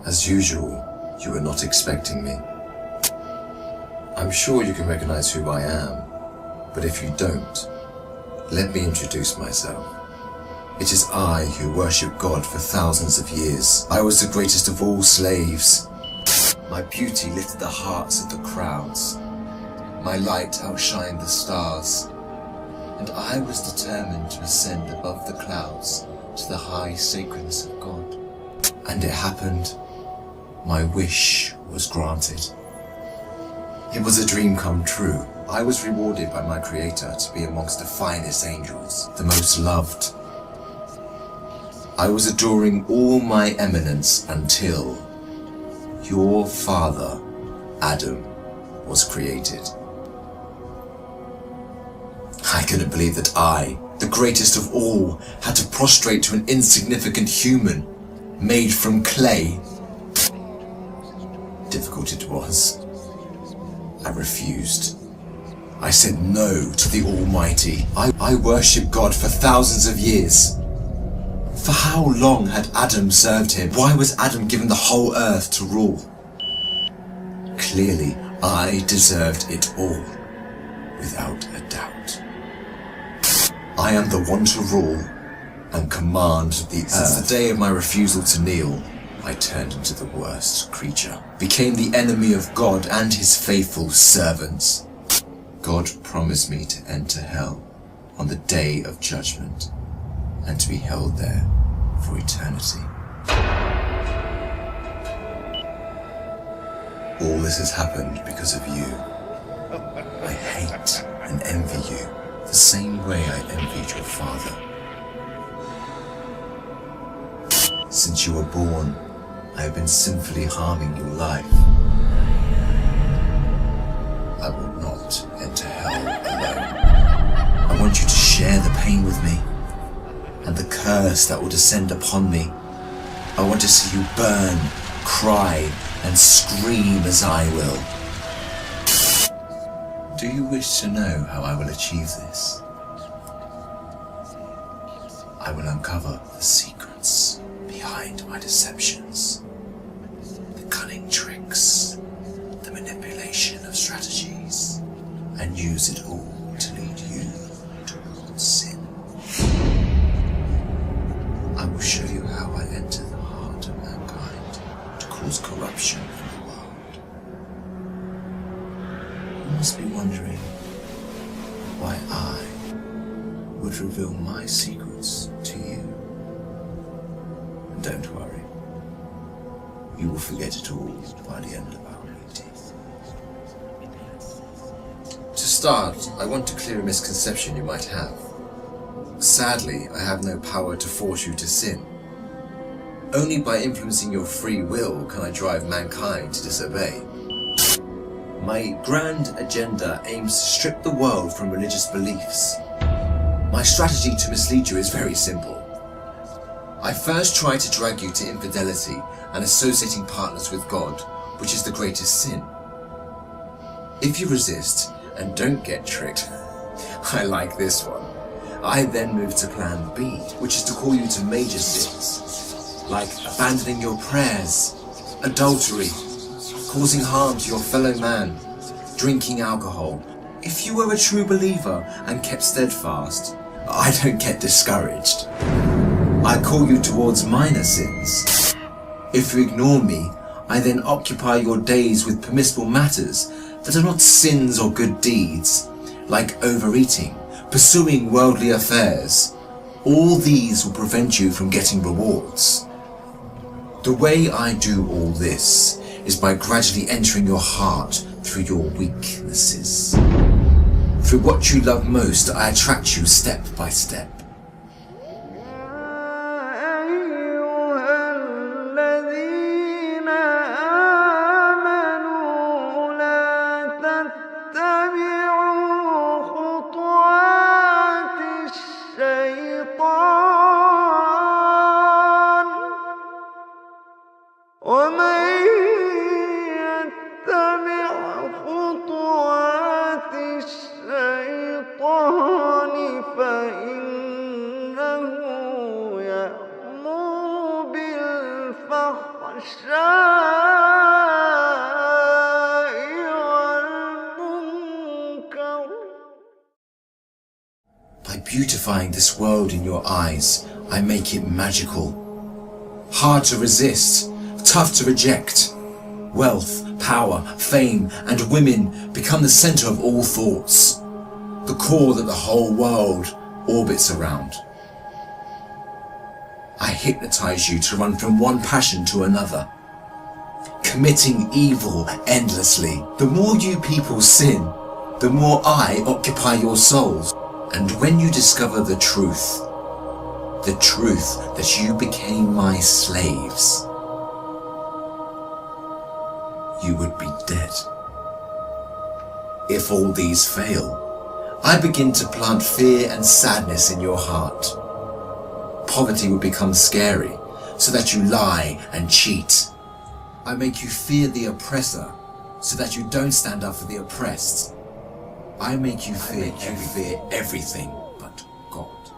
As usual, you were not expecting me. I'm sure you can recognize who I am, but if you don't, let me introduce myself. It is I who worship God for thousands of years. I was the greatest of all slaves. My beauty lifted the hearts of the crowds. My light outshined the stars. And I was determined to ascend above the clouds to the high sacredness of God. And it happened. My wish was granted. It was a dream come true. I was rewarded by my Creator to be amongst the finest angels, the most loved. I was adoring all my eminence until your father, Adam, was created. I couldn't believe that I, the greatest of all, had to prostrate to an insignificant human made from clay. Difficult it was. I refused. I said no to the Almighty. I worshipped God for thousands of years. For how long had Adam served him? Why was Adam given the whole earth to rule? Clearly, I deserved it all, without a doubt. I am the one to rule and command the earth. Since the day of my refusal to kneel, I turned into the worst creature, became the enemy of God and his faithful servants. God promised me to enter hell on the day of judgment and to be held there for eternity. All this has happened because of you. I hate and envy you the same way I envied your father. Since you were born, I have been sinfully harming your life. I will not enter hell alone. I want you to share the pain with me and the curse that will descend upon me. I want to see you burn, cry, and scream as I will. Do you wish to know how I will achieve this? I will uncover the secrets behind my deceptions, the cunning tricks, the manipulation of strategies, and use it all to lead you towards sin. I will show you how I enter the heart of mankind to cause corruption in the world. You must be wondering why I would reveal my secrets to you. And don't worry, you will forget it all by the end of our meeting. To start, I want to clear a misconception you might have. Sadly, I have no power to force you to sin. Only by influencing your free will can I drive mankind to disobey. My grand agenda aims to strip the world from religious beliefs. My strategy to mislead you is very simple. I first try to drag you to infidelity and associating partners with God, which is the greatest sin. If you resist and don't get tricked, I like this one. I then move to plan B, which is to call you to major sins, like abandoning your prayers, adultery, causing harm to your fellow man, drinking alcohol. If you were a true believer and kept steadfast, I don't get discouraged. I call you towards minor sins. If you ignore me, I then occupy your days with permissible matters that are not sins or good deeds, like overeating, pursuing worldly affairs. All these will prevent you from getting rewards. The way I do all this is by gradually entering your heart through your weaknesses. Through what you love most, I attract you step by step. فإنه يأمر بالفحشاء Beautifying this world in your eyes, I make it magical. Hard to resist, tough to reject. Wealth, power, fame, and women become the center of all thoughts, the core that the whole world orbits around. I hypnotize you to run from one passion to another, committing evil endlessly. The more you people sin, the more I occupy your souls. And when you discover the truth that you became my slaves, you would be dead. If all these fail, I begin to plant fear and sadness in your heart. Poverty would become scary, so that you lie and cheat. I make you fear the oppressor, so that you don't stand up for the oppressed. I make you fear everything but God,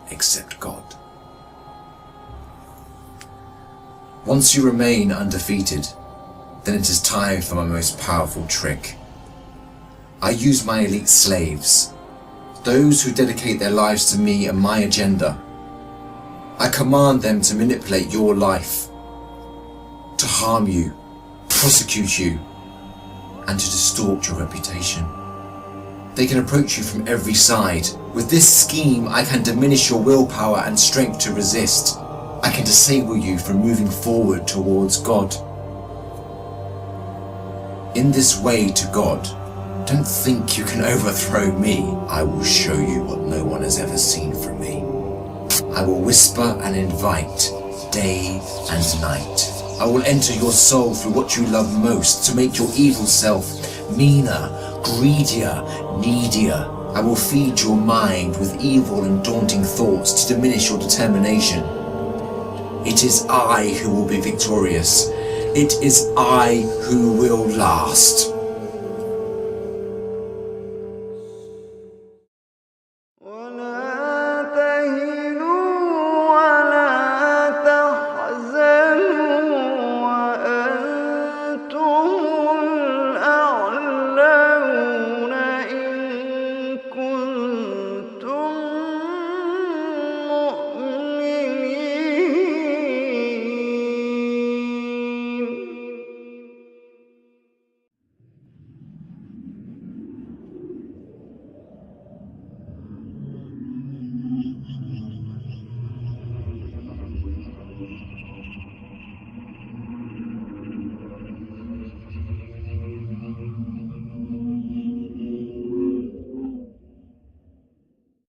except God. Once you remain undefeated, then it is time for my most powerful trick. I use my elite slaves, those who dedicate their lives to me and my agenda. I command them to manipulate your life, to harm you, prosecute you, and to distort your reputation. They can approach you from every side. With this scheme, I can diminish your willpower and strength to resist. I can disable you from moving forward towards God. In this way to God, don't think you can overthrow me. I will show you what no one has ever seen from me. I will whisper and invite day and night. I will enter your soul through what you love most to make your evil self meaner, greedier, needier. I will feed your mind with evil and daunting thoughts to diminish your determination. It is I who will be victorious. It is I who will last.